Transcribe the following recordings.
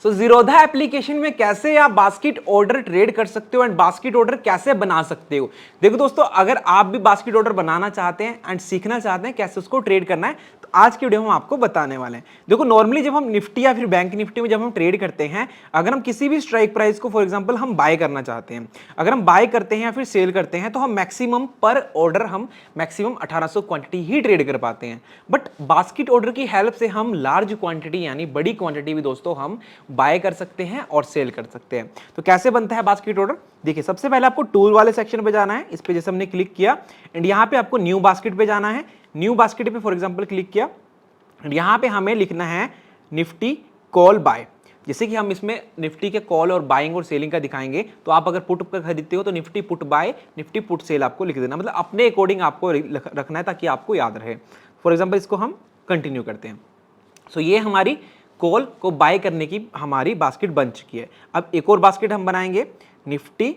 सो Zerodha application में कैसे आप बास्केट ऑर्डर ट्रेड कर सकते हो एंड बास्केट ऑर्डर कैसे बना सकते हो। देखो दोस्तों, अगर आप भी बास्केट ऑर्डर बनाना चाहते हैं एंड सीखना चाहते हैं कैसे उसको ट्रेड करना है, तो आज की वीडियो में हम आपको बताने वाले हैं। देखो, नॉर्मली जब हम निफ्टी या फिर बैंक निफ्टी में जब हम ट्रेड करते हैं, अगर हम किसी भी स्ट्राइक प्राइस को फॉर एग्जांपल हम बाय करना चाहते हैं, अगर हम बाय करते हैं या फिर सेल करते हैं, तो हम मैक्सिमम पर ऑर्डर हम मैक्सिमम 1800 क्वांटिटी ही ट्रेड कर पाते हैं। बट बास्केट ऑर्डर की हेल्प से हम लार्ज क्वांटिटी यानी बड़ी क्वांटिटी भी दोस्तों हम बाय कर सकते हैं और सेल कर सकते हैं। तो कैसे बनता है बास्केट ऑर्डर, देखिए सबसे पहले आपको टूल वाले सेक्शन पे जाना है। इस पे जैसे हमने क्लिक किया एंड यहाँ पे आपको न्यू बास्केट पे जाना है। न्यू बास्केट पे फॉर एग्जांपल क्लिक किया एंड यहाँ पे हमें लिखना है निफ्टी कॉल बाय। जैसे कि हम इसमें निफ्टी के कॉल और बाइंग और सेलिंग का दिखाएंगे, तो आप अगर पुट पर खरीदते हो तो Nifty put buy, Nifty put sell आपको लिख देना, मतलब अपने अकॉर्डिंग आपको रखना है ताकि आपको याद रहे। फॉर एग्जाम्पल इसको हम कंटिन्यू करते हैं। सो ये हमारी कॉल को बाय करने की हमारी बास्केट बन चुकी है। अब एक और बास्केट हम बनाएंगे, निफ्टी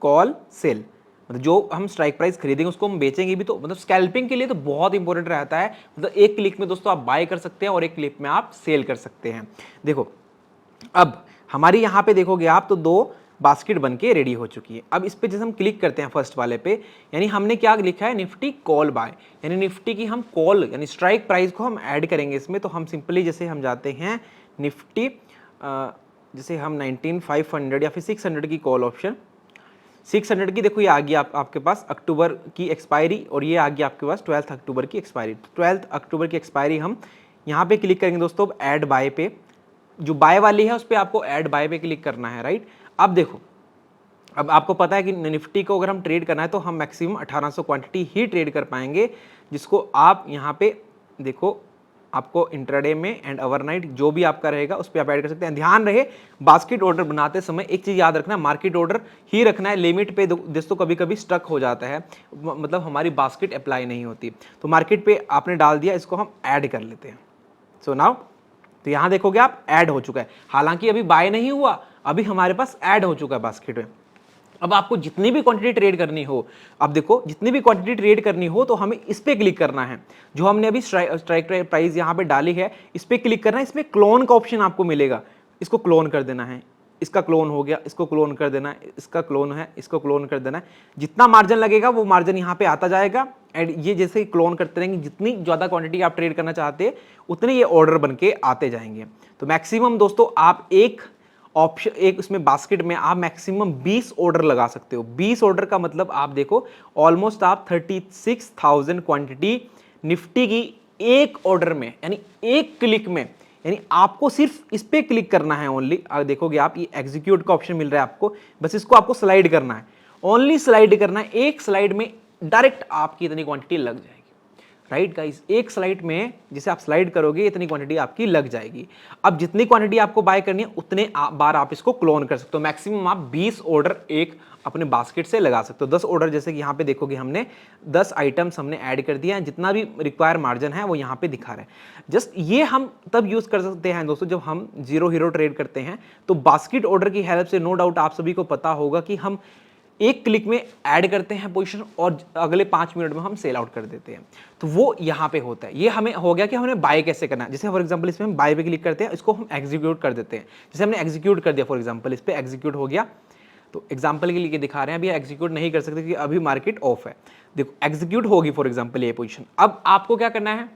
कॉल सेल, मतलब जो हम स्ट्राइक प्राइस खरीदेंगे उसको हम बेचेंगे भी, तो मतलब स्कैल्पिंग के लिए तो बहुत इंपॉर्टेंट रहता है। मतलब एक क्लिक में दोस्तों आप बाय कर सकते हैं और एक क्लिक में आप सेल कर सकते हैं। देखो अब हमारी यहाँ पे देखोगे आप तो दो बास्केट बन के रेडी हो चुकी है। अब इस पे जैसे हम क्लिक करते हैं फर्स्ट वाले पे, यानी हमने क्या लिखा है, निफ्टी कॉल बाय, यानी निफ्टी की हम कॉल यानी स्ट्राइक प्राइस को हम ऐड करेंगे इसमें। तो हम सिंपली जैसे हम जाते हैं निफ्टी, जैसे हम 19500 या फिर 600 की कॉल ऑप्शन, 600 की देखो ये आ गई आपके पास अक्टूबर की एक्सपायरी, और ये आ गई आपके पास 12 अक्टूबर की एक्सपायरी। 12 अक्टूबर की एक्सपायरी हम यहाँ पे क्लिक करेंगे दोस्तों। अब ऐड बाय पे, जो बाय वाली है उस पर आपको ऐड बाय पे क्लिक करना है, राइट। अब देखो, अब आपको पता है कि निफ्टी को अगर हम ट्रेड करना है तो हम मैक्सिमम 1800 क्वांटिटी ही ट्रेड कर पाएंगे, जिसको आप यहाँ पे देखो आपको इंट्राडे में एंड ओवरनाइट जो भी आपका रहेगा उस पर आप ऐड कर सकते हैं। ध्यान रहे बास्केट ऑर्डर बनाते समय एक चीज याद रखना, मार्केट ऑर्डर ही रखना है। लिमिट पे दोस्तों कभी कभी स्टक हो जाता है, मतलब हमारी बास्केट अप्लाई नहीं होती। तो मार्केट पे आपने डाल दिया, इसको हम ऐड कर लेते हैं। सो नाउ तो यहां देखोगे आप ऐड हो चुका है, हालांकि अभी बाय नहीं हुआ, अभी हमारे पास ऐड हो चुका है बास्केट में। अब आपको जितनी भी क्वांटिटी ट्रेड करनी हो, अब देखो जितनी भी क्वांटिटी ट्रेड करनी हो तो हमें इस पे क्लिक करना है। जो हमने अभी स्ट्राइक प्राइस यहाँ पे डाली है, इस पे क्लिक करना है। इसमें क्लोन का ऑप्शन आपको मिलेगा, इसको क्लोन कर देना है। इसका क्लोन हो गया, इसको क्लोन कर देना है, इसका क्लोन है, इसको क्लोन कर देना है। जितना मार्जिन लगेगा वो मार्जिन यहाँ पे आता जाएगा एंड ये जैसे क्लोन करते रहेंगे, जितनी ज़्यादा क्वांटिटी आप ट्रेड करना चाहते हैं उतने ये ऑर्डर बन के आते जाएंगे। तो मैक्सिमम दोस्तों आप एक ऑप्शन, एक उसमें बास्केट में आप मैक्सिमम 20 ऑर्डर लगा सकते हो। 20 ऑर्डर का मतलब आप देखो ऑलमोस्ट आप 36,000 क्वांटिटी निफ्टी की एक ऑर्डर में, यानी एक क्लिक में, यानी आपको सिर्फ इस पे क्लिक करना है ओनली। देखोगे आप ये एग्जीक्यूट का ऑप्शन मिल रहा है आपको, बस इसको आपको स्लाइड करना है, ओनली स्लाइड करना है। एक स्लाइड में डायरेक्ट आपकी इतनी क्वांटिटी लग जाएगी, राइट गाइस। एक स्लाइड में जैसे आप स्लाइड करोगे इतनी क्वांटिटी आपकी लग जाएगी। अब जितनी क्वांटिटी आपको बाय करनी है उतने बार आप इसको क्लोन कर सकते हो। मैक्सिमम आप 20 ऑर्डर एक अपने बास्केट से लगा सकते हो। 10 ऑर्डर, जैसे कि यहाँ पे देखोगे हमने 10 आइटम्स हमने ऐड कर दिया है, जितना भी रिक्वायर मार्जिन है वो यहाँ पे दिखा रहे हैं। जस्ट ये हम तब यूज कर सकते हैं दोस्तों जब हम जीरो हीरो ट्रेड करते हैं। तो बास्केट ऑर्डर की हेल्प से नो डाउट आप सभी को पता होगा कि हम एक क्लिक में ऐड करते हैं पोजीशन और अगले 5 मिनट में हम सेल आउट कर देते हैं। तो वो यहाँ पे होता है। ये हमें हो गया कि हमने बाय कैसे करना है। जैसे फॉर एग्जांपल इसमें हम बाय पे क्लिक करते हैं, इसको हम एग्जीक्यूट कर देते हैं। जैसे हमने एग्जीक्यूट कर दिया, फॉर एग्जांपल इस पे एग्जीक्यूट हो गया, तो एग्जांपल के लिए दिखा रहे हैं, अभी एग्जीक्यूट नहीं कर सकते क्योंकि अभी मार्केट ऑफ है। देखो एग्जीक्यूट होगी फॉर एग्जांपल ये पोजीशन। अब आपको क्या करना है,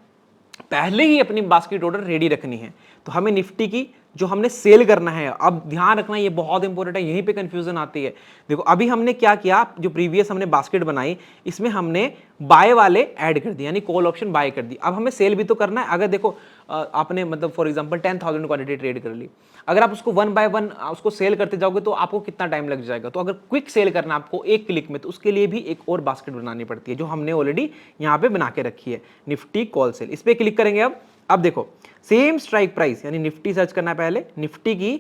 पहले ही अपनी बास्केट ऑर्डर रेडी रखनी है। तो हमें निफ्टी की जो हमने सेल करना है, अब ध्यान रखना ये बहुत इंपॉर्टेंट है, यहीं पे कंफ्यूजन आती है। देखो अभी हमने क्या किया, जो प्रीवियस हमने बास्केट बनाई इसमें हमने बाय वाले ऐड कर दिए, यानी कॉल ऑप्शन बाय कर दी। अब हमें सेल भी तो करना है। अगर देखो आपने मतलब फॉर एग्जांपल 10,000 क्वांटिटी ट्रेड कर ली, अगर आप उसको 1 बाय 1 उसको सेल करते जाओगे तो आपको कितना टाइम लग जाएगा। तो अगर क्विक सेल करना है आपको एक क्लिक में, तो उसके लिए भी एक और बास्केट बनानी पड़ती है, जो हमने ऑलरेडी यहाँ पे बना के रखी है, निफ्टी कॉल सेल। इस पर क्लिक करेंगे। अब देखो सेम स्ट्राइक प्राइस, यानी निफ्टी सर्च करना है पहले। निफ्टी की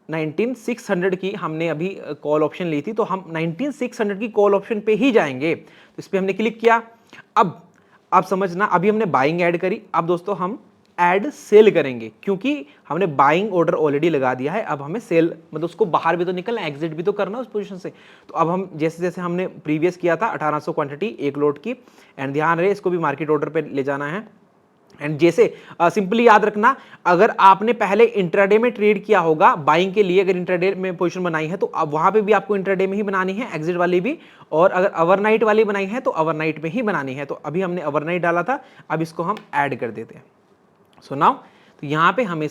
19600 की हमने अभी कॉल ऑप्शन ली थी, तो हम 19600 की कॉल ऑप्शन पे ही जाएंगे। तो इस पर हमने क्लिक किया। अब समझना, अभी हमने बाइंग ऐड करी, अब दोस्तों हम ऐड सेल करेंगे क्योंकि हमने बाइंग ऑर्डर ऑलरेडी लगा दिया है। अब हमें सेल मतलब उसको बाहर भी तो निकलना, एग्जिट भी तो करना उस पोजीशन से। तो अब हम जैसे जैसे हमने प्रीवियस किया था 1800 क्वांटिटी एक लोट की, एंड ध्यान रहे इसको भी मार्केट ऑर्डर पे ले जाना है। एंड जैसे सिंपली याद रखना, अगर आपने पहले इंट्राडे में ट्रेड किया होगा बाइंग के लिए, अगर इंट्राडे में पोजीशन बनाई है तो अब वहां पे भी आपको इंट्राडे में ही बनानी है एग्जिट वाली भी, और अगर ओवरनाइट वाली बनाई है तो ओवरनाइट में ही बनानी है। तो अभी हमने ओवरनाइट डाला था, अब इसको हम ऐड कर देते हैं। सो नाउ तो यहाँ पे हमने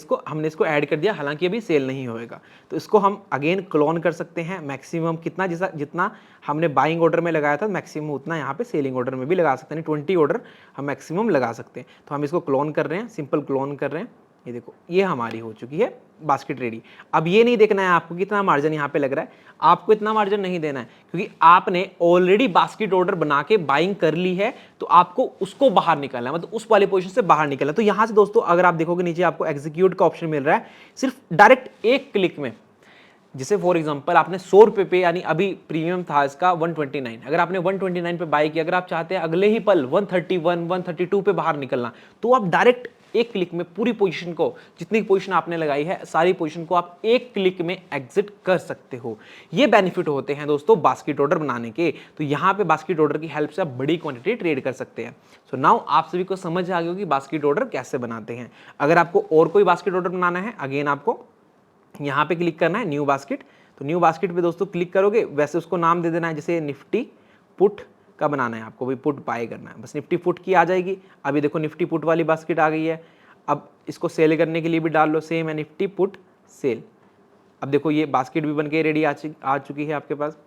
इसको ऐड कर दिया, हालांकि अभी सेल नहीं होएगा। तो इसको हम अगेन क्लोन कर सकते हैं, मैक्सिमम कितना, जितना हमने बाइंग ऑर्डर में लगाया था मैक्सिमम उतना यहाँ पे सेलिंग ऑर्डर में भी लगा सकते हैं, 20 ऑर्डर हम मैक्सिमम लगा सकते हैं। तो हम इसको क्लोन कर रहे हैं, सिंपल क्लोन कर रहे हैं। ये देखो ये हमारी हो चुकी है बास्केट रेडी। अब ये नहीं देखना है आपको कितना मार्जिन यहाँ पे लग रहा है, आपको इतना मार्जिन नहीं देना है क्योंकि आपने ऑलरेडी बास्केट ऑर्डर बना के बाइंग कर ली है, तो आपको उसको बाहर निकालना है, मतलब उस वाले पोजीशन से बाहर निकलना है। तो यहाँ से दोस्तों अगर आप देखोगे नीचे आपको एग्जीक्यूट का ऑप्शन मिल रहा है, सिर्फ डायरेक्ट एक क्लिक में। जैसे फॉर एग्जांपल आपने 100 रुपए पे, यानी अभी प्रीमियम था इसका 129, अगर आपने 129 पे बाय किया, अगर आप चाहते हैं अगले ही पल 131 132 पे बाहर निकलना, तो आप डायरेक्ट एक क्लिक में पूरी पोजीशन को, जितनी पोजीशन आपने लगाई है सारी पोजीशन को आप एक क्लिक में एग्जिट कर सकते हो। ये बेनिफिट होते हैं दोस्तों बास्केट ऑर्डर बनाने के। तो यहाँ पे बास्केट ऑर्डर की हेल्प से आप बड़ी क्वांटिटी ट्रेड कर सकते हैं। सो नाउ आप सभी को समझ आ गई होगी बास्केट ऑर्डर कैसे बनाते हैं। अगर आपको और कोई बास्केट ऑर्डर बनाना है, अगेन आपको यहाँ पे क्लिक करना है न्यू बास्केट। तो न्यू बास्केट पे दोस्तों क्लिक करोगे, वैसे उसको नाम दे देना है, जैसे निफ्टी पुट का बनाना है आपको, भी पुट बाय करना है, बस निफ्टी पुट की आ जाएगी। अभी देखो निफ्टी पुट वाली बास्केट आ गई है। अब इसको सेल करने के लिए भी डाल लो, सेम है निफ्टी पुट सेल। अब देखो ये बास्केट भी बन के रेडी आ चुकी है आपके पास।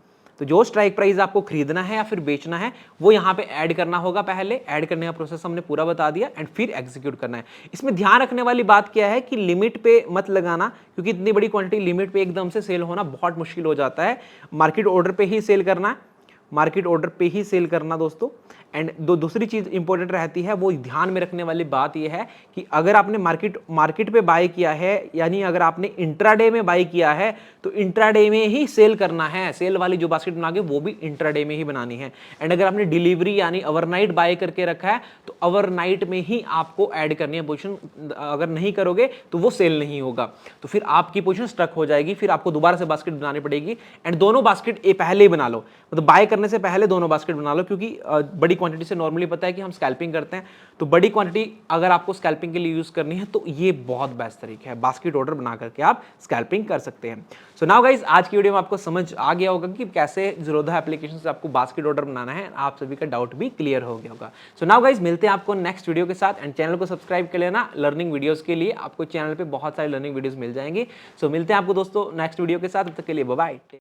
तो जो स्ट्राइक प्राइस आपको खरीदना है या फिर बेचना है वो यहाँ पे ऐड करना होगा। पहले ऐड करने का प्रोसेस हमने पूरा बता दिया, एंड फिर एग्जीक्यूट करना है। इसमें ध्यान रखने वाली बात क्या है कि लिमिट पे मत लगाना, क्योंकि इतनी बड़ी क्वांटिटी लिमिट पे एकदम से सेल होना बहुत मुश्किल हो जाता है। मार्केट ऑर्डर पे ही सेल करना है, मार्केट ऑर्डर पे ही सेल करना दोस्तों। एंड दूसरी चीज इंपॉर्टेंट रहती है, वो ध्यान में रखने वाली बात यह है कि अगर आपने मार्केट पे बाय किया है, यानी अगर आपने इंट्राडे में बाय किया है तो इंट्राडे में ही सेल करना है। सेल वाली जो बास्केट बनाओगे वो भी इंट्राडे में ही बनानी है। एंड अगर आपने डिलीवरी यानी ओवरनाइट बाय करके रखा है तो ओवरनाइट में ही आपको ऐड करनी है पोजीशन। अगर नहीं करोगे तो वो सेल नहीं होगा, तो फिर आपकी पोजीशन स्ट्रक हो जाएगी, फिर आपको दोबारा से बास्केट बनानी पड़ेगी। एंड दोनों बास्केट पहले ही बना लो, मतलब बाय करने से पहले दोनों बास्केट बना लो, क्योंकि बड़ी क्वांटिटी से नॉर्मली पता है कि हम स्कैल्पिंग करते हैं, तो बड़ी क्वांटिटी अगर आपको स्कैल्पिंग के लिए यूज करनी है तो ये बहुत बेस्ट तरीका है, बास्केट ऑर्डर बना करके आप स्कैल्पिंग कर सकते हैं। सो नाउ गाइस, आज की वीडियो में आपको समझ आ गया होगा कि कैसे ज़ीरोधा एप्लीकेशन से आपको बास्केट ऑर्डर बनाना है, आप सभी का डाउट भी क्लियर हो गया होगा। सो नाउ गाइस, मिलते हैं आपको नेक्स्ट वीडियो के साथ, एंड चैनल को सब्सक्राइब कर लेना लर्निंग वीडियोस के लिए, आपको चैनल पे बहुत सारी लर्निंग वीडियोस मिल जाएंगी। सो मिलते हैं आपको दोस्तों नेक्स्ट वीडियो के साथ, तब तक के लिए बाय बाय।